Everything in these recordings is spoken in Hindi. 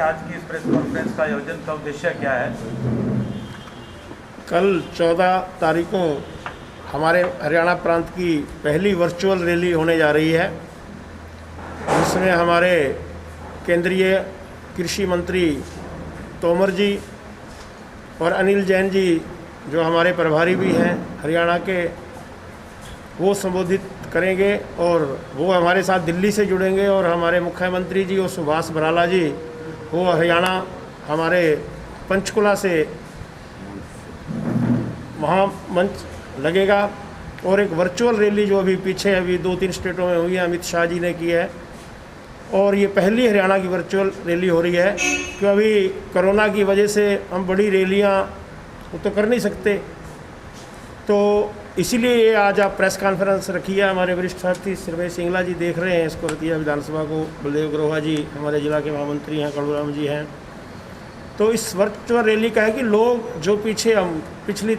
आज की इस प्रेस कॉन्फ्रेंस का आयोजन का उद्देश्य क्या है? कल 14 तारीख को हमारे हरियाणा प्रांत की पहली वर्चुअल रैली होने जा रही है, जिसमें हमारे केंद्रीय कृषि मंत्री तोमर जी और अनिल जैन जी, जो हमारे प्रभारी भी हैं हरियाणा के, वो संबोधित करेंगे। और वो हमारे साथ दिल्ली से जुड़ेंगे। और हमारे मुख्यमंत्री जी और सुभाष बराला जी, वो हरियाणा हमारे पंचकुला से महामंच लगेगा। और एक वर्चुअल रैली जो अभी पीछे अभी 2-3 स्टेटों में हुई है, अमित शाह जी ने की है। और ये पहली हरियाणा की वर्चुअल रैली हो रही है, क्योंकि अभी कोरोना की वजह से हम बड़ी रैलियाँ तो कर नहीं सकते, तो इसीलिए ये आज आप प्रेस कॉन्फ्रेंस रखी है। हमारे वरिष्ठ साथी श्री सिंगला जी देख रहे हैं इसको, रतिया विधानसभा को, बलदेव ग्रोहा जी हमारे जिला के महामंत्री हैं, कड़ूराम जी हैं। तो इस वर्चुअल रैली का है कि लोग जो पीछे हम पिछली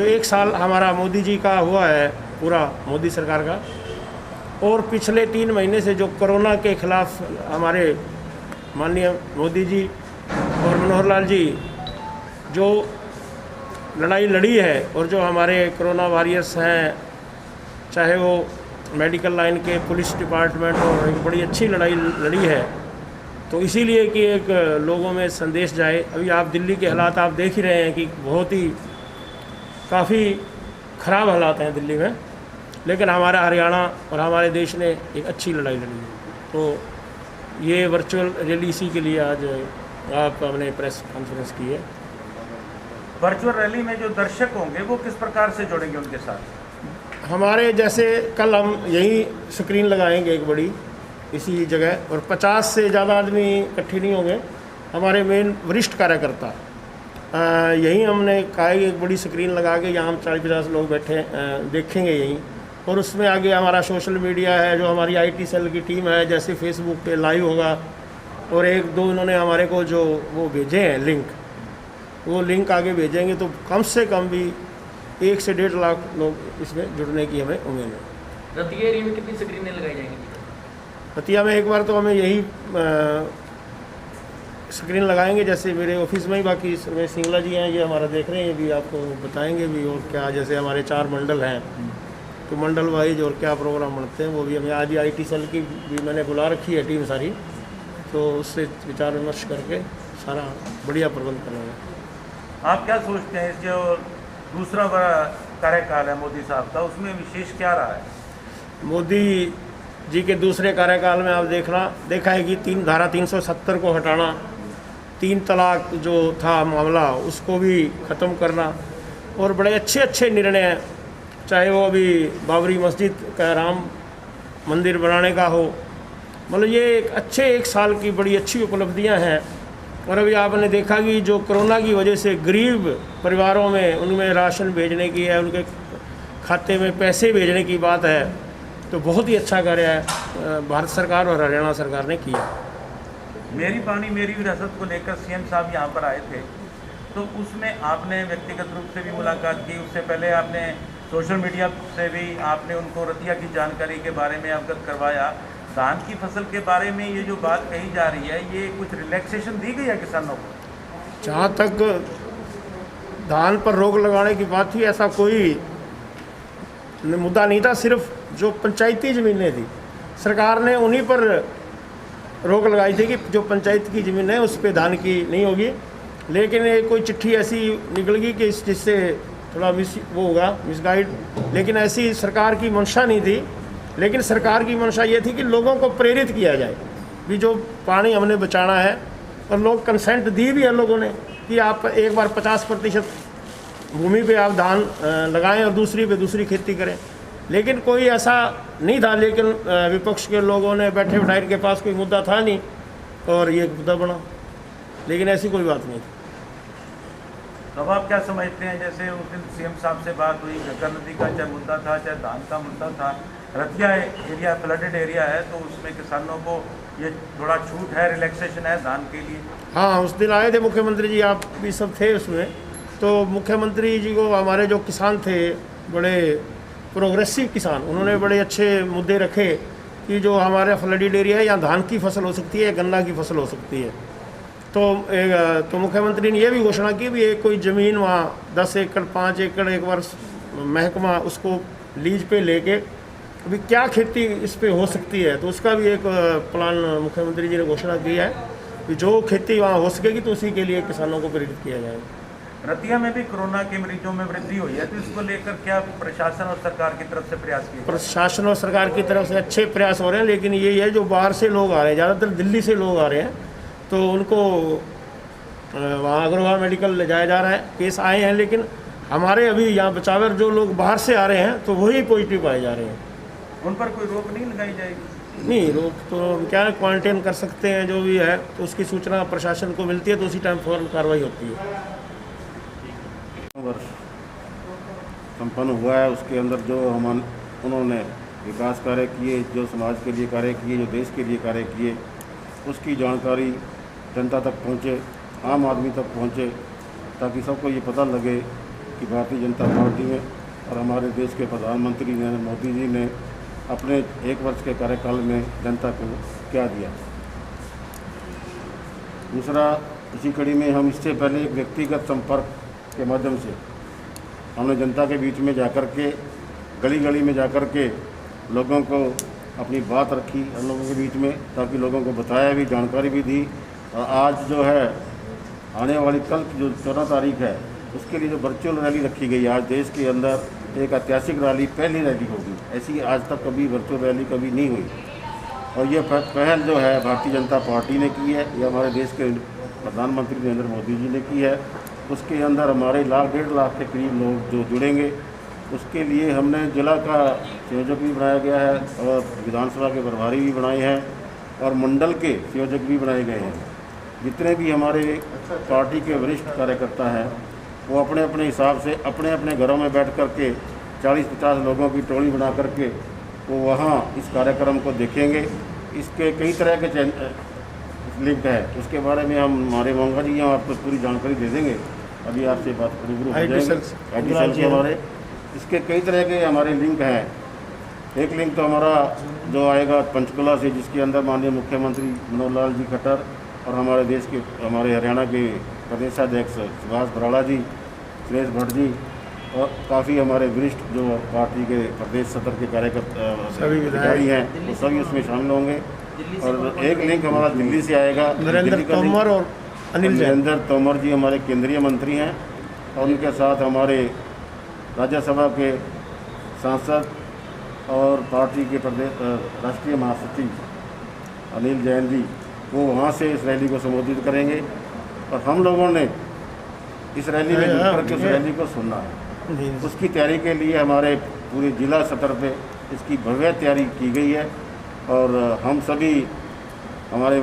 1 साल हमारा मोदी जी का हुआ है, पूरा मोदी सरकार का, और पिछले 3 महीने से जो कोरोना के खिलाफ हमारे माननीय मोदी जी और मनोहर लाल जी जो लड़ाई लड़ी है, और जो हमारे कोरोना वॉरियर्स हैं, चाहे वो मेडिकल लाइन के, पुलिस डिपार्टमेंट, और एक बड़ी अच्छी लड़ाई लड़ी है। तो इसीलिए कि एक लोगों में संदेश जाए। अभी आप दिल्ली के हालात आप देख ही रहे हैं कि बहुत ही काफ़ी ख़राब हालात हैं दिल्ली में, लेकिन हमारा हरियाणा और हमारे देश ने एक अच्छी लड़ाई लड़ी है। तो ये वर्चुअल रैली इसी के लिए आज आप हमने प्रेस कॉन्फ्रेंस की है। वर्चुअल रैली में जो दर्शक होंगे वो किस प्रकार से जुड़ेंगे उनके साथ? हमारे जैसे कल हम यही स्क्रीन लगाएंगे एक बड़ी इसी जगह, और 50 से ज़्यादा आदमी इकट्ठे नहीं होंगे। हमारे मेन वरिष्ठ कार्यकर्ता यहीं हमने कहा कि एक बड़ी स्क्रीन लगा के यहाँ हम 40-50 लोग बैठे देखेंगे यहीं। और उसमें आगे हमारा सोशल मीडिया है, जो हमारी IT सेल की टीम है, जैसे फेसबुक पे लाइव होगा। और 1-2 इन्होंने हमारे को जो वो भेजे हैं लिंक, वो लिंक आगे भेजेंगे, तो कम से कम भी 1 से 1.5 लाख लोग इसमें जुड़ने की हमें उम्मीद है। रतिया एरिया में कितनी स्क्रीनें लगाई जाएंगी? रतिया में एक बार तो हमें यही स्क्रीन लगाएंगे, जैसे मेरे ऑफिस में ही। बाकी इसमें सिंगला जी हैं, ये हमारा देख रहे हैं, भी आपको बताएंगे भी। और क्या, जैसे हमारे 4 मंडल हैं, तो मंडल वाइज और क्या प्रोग्राम बनते हैं वो भी हमें आज IT सेल की भी मैंने बुला रखी है टीम सारी, तो उससे विचार विमर्श करके सारा बढ़िया प्रबंध करेंगे। आप क्या सोचते हैं, जो दूसरा बड़ा कार्यकाल है मोदी साहब का, उसमें विशेष क्या रहा है? मोदी जी के दूसरे कार्यकाल में आप देखा है कि धारा 370 को हटाना, 3 तलाक जो था मामला उसको भी ख़त्म करना, और बड़े अच्छे अच्छे निर्णय, चाहे वो अभी बाबरी मस्जिद का राम मंदिर बनाने का हो, मतलब ये एक अच्छे 1 साल की बड़ी अच्छी उपलब्धियां हैं। और अभी आपने देखा कि जो कोरोना की वजह से गरीब परिवारों में उनमें राशन भेजने की है, उनके खाते में पैसे भेजने की बात है, तो बहुत ही अच्छा कार्य है भारत सरकार और हरियाणा सरकार ने किया। मेरी पानी मेरी विरासत को लेकर CM साहब यहाँ पर आए थे, तो उसमें आपने व्यक्तिगत रूप से भी मुलाकात की, उससे पहले आपने सोशल मीडिया से भी आपने उनको रतिया की जानकारी के बारे में अवगत करवाया। धान की फसल के बारे में ये जो बात कही जा रही है, ये कुछ रिलैक्सेशन दी गई है किसानों को? जहाँ तक धान पर रोक लगाने की बात थी, ऐसा कोई मुद्दा नहीं था। सिर्फ जो पंचायती ज़मीनें थी, सरकार ने उन्हीं पर रोक लगाई थी कि जो पंचायत की ज़मीन है उस पर धान की नहीं होगी। लेकिन ये कोई चिट्ठी ऐसी निकल गई कि जिससे थोड़ा वो होगा मिसगाइड, लेकिन ऐसी सरकार की मंशा नहीं थी। लेकिन सरकार की मंशा ये थी कि लोगों को प्रेरित किया जाए भी जो पानी हमने बचाना है, और लोग कंसेंट दी भी है लोगों ने कि आप एक बार 50% भूमि पे आप धान लगाएं और दूसरी पे दूसरी खेती करें। लेकिन कोई ऐसा नहीं था, लेकिन विपक्ष के लोगों ने बैठे बिठाए, के पास कोई मुद्दा था नहीं और ये मुद्दा बना, लेकिन ऐसी कोई बात नहीं थी। तब आप क्या समझते हैं, जैसे उस दिन CM साहब से बात हुई, गंगा नदी का चाहे मुद्दा था चाहे धान का मुद्दा था, रतिया एरिया फ्लडेड एरिया है, तो उसमें किसानों को ये थोड़ा छूट है, रिलैक्सेशन है धान के लिए? हाँ, उस दिन आए थे मुख्यमंत्री जी, आप भी सब थे उसमें। तो मुख्यमंत्री जी को हमारे जो किसान थे, बड़े प्रोग्रेसिव किसान, उन्होंने बड़े अच्छे मुद्दे रखे कि जो हमारे फ्लडेड एरिया है, यहाँ धान की फसल हो सकती है, गन्ना की फसल हो सकती है। तो मुख्यमंत्री ने यह भी घोषणा की भी एक कोई ज़मीन वहाँ 10 एकड़ 5 एकड़ एक वर्ष महकमा उसको लीज पे लेके अभी क्या खेती इस पे हो सकती है, तो उसका भी एक प्लान मुख्यमंत्री जी ने घोषणा की है कि जो खेती वहाँ हो सकेगी तो उसी के लिए किसानों को प्रेरित किया जाएगा। रतिया में भी कोरोना के मरीजों में वृद्धि हुई है, तो इसको लेकर क्या प्रशासन और सरकार की तरफ से प्रयास किए? प्रशासन और सरकार की तरफ से अच्छे प्रयास हो रहे हैं, लेकिन यही है जो बाहर से लोग आ रहे हैं, ज़्यादातर दिल्ली से लोग आ रहे हैं, तो उनको वहाँ अग्रवाल मेडिकल ले जाया जा रहा है। केस आए हैं, लेकिन हमारे अभी यहाँ बचावर जो लोग बाहर से आ रहे हैं तो वही पॉजिटिव पाए जा रहे हैं। उन पर कोई रोक नहीं लगाई जाएगी? नहीं, रोक तो क्या है, क्वारंटाइन कर सकते हैं, जो भी है तो उसकी सूचना प्रशासन को मिलती है तो उसी टाइम फौरन कार्रवाई होती है। वर्ष संपन्न हुआ है, उसके अंदर जो उन्होंने विकास कार्य किए, जो समाज के लिए कार्य किए, जो देश के लिए कार्य किए, उसकी जानकारी जनता तक पहुँचे, आम आदमी तक पहुँचे, ताकि सबको ये पता लगे कि भारतीय जनता पार्टी में और हमारे देश के प्रधानमंत्री नरेंद्र मोदी जी ने अपने 1 वर्ष के कार्यकाल में जनता को क्या दिया। दूसरा, इसी कड़ी में हम इससे पहले एक व्यक्तिगत संपर्क के माध्यम से हमने जनता के बीच में जाकर के, गली गली में जाकर के लोगों को अपनी बात रखी, हम लोगों के बीच में, ताकि लोगों को बताया भी, जानकारी भी दी। और आज जो है आने वाली कल की जो 14 तारीख है, उसके लिए जो वर्चुअल रैली रखी गई है, आज देश के अंदर एक ऐतिहासिक रैली, पहली रैली होगी, ऐसी आज तक कभी वर्चुअल रैली कभी नहीं हुई। और ये पहल जो है भारतीय जनता पार्टी ने की है, ये हमारे देश के प्रधानमंत्री नरेंद्र मोदी जी ने की है। उसके अंदर हमारे 1.5 लाख के करीब लोग जो जुड़ेंगे, उसके लिए हमने जिला का संयोजक भी बनाया गया है और विधानसभा के प्रभारी भी बनाए हैं और मंडल के संयोजक भी बनाए गए हैं। जितने भी हमारे पार्टी के वरिष्ठ कार्यकर्ता हैं, वो अपने अपने हिसाब से अपने अपने घरों में बैठ कर के 40-50 लोगों की टोली बना करके वो वहाँ इस कार्यक्रम को देखेंगे। इसके कई तरह के लिंक है, उसके बारे में हमारे मोंगा जी हम आपको पूरी जानकारी दे देंगे। अभी आपसे बात रूबरू हो जाएंगे। IT सेल के हमारे इसके कई तरह के हमारे लिंक हैं। एक लिंक तो हमारा जो आएगा पंचकुला से, जिसके अंदर माननीय मुख्यमंत्री मनोहर लाल जी खट्टर और हमारे देश के, हमारे हरियाणा के प्रदेशाध्यक्ष सुभाष बराड़ा जी, सुरेश भट्ट जी और काफ़ी हमारे वरिष्ठ जो पार्टी के प्रदेश सदर के कार्यकर्ता अधिकारी हैं, वो सभी उसमें शामिल होंगे। और एक लिंक हमारा दिल्ली से आएगा, नरेंद्र तोमर और नरेंद्र तोमर जी हमारे केंद्रीय मंत्री हैं और उनके साथ हमारे राज्यसभा के सांसद और पार्टी के प्रदेश राष्ट्रीय महासचिव अनिल जैन जी, वो वहाँ से इस रैली को संबोधित करेंगे। और हम लोगों ने इस रैली में जुड़ करके उस रैली को सुनना है। उसकी तैयारी के लिए हमारे पूरे जिला स्तर पे इसकी भव्य तैयारी की गई है और हम सभी हमारे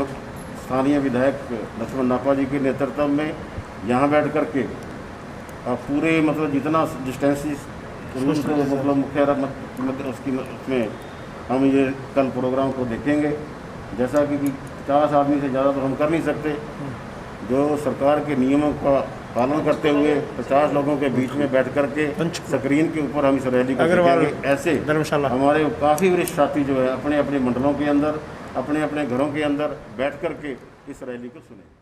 स्थानीय विधायक लक्ष्मण नापा जी के नेतृत्व में यहाँ बैठ कर के पूरे मतलब जितना डिस्टेंसेस रूल्स को मतलब मुख्य उसमें हम ये कल प्रोग्राम को देखेंगे। जैसा कि 50 आदमी से ज़्यादा तो हम कर नहीं सकते, जो सरकार के नियमों का पालन करते हुए 50 लोगों के बीच में बैठ कर के स्क्रीन के ऊपर हम इस रैली को देखेंगे। ऐसे हमारे काफ़ी वरिष्ठ साथी जो है अपने अपने मंडलों के अंदर, अपने अपने घरों के अंदर बैठ कर के इस रैली को सुने।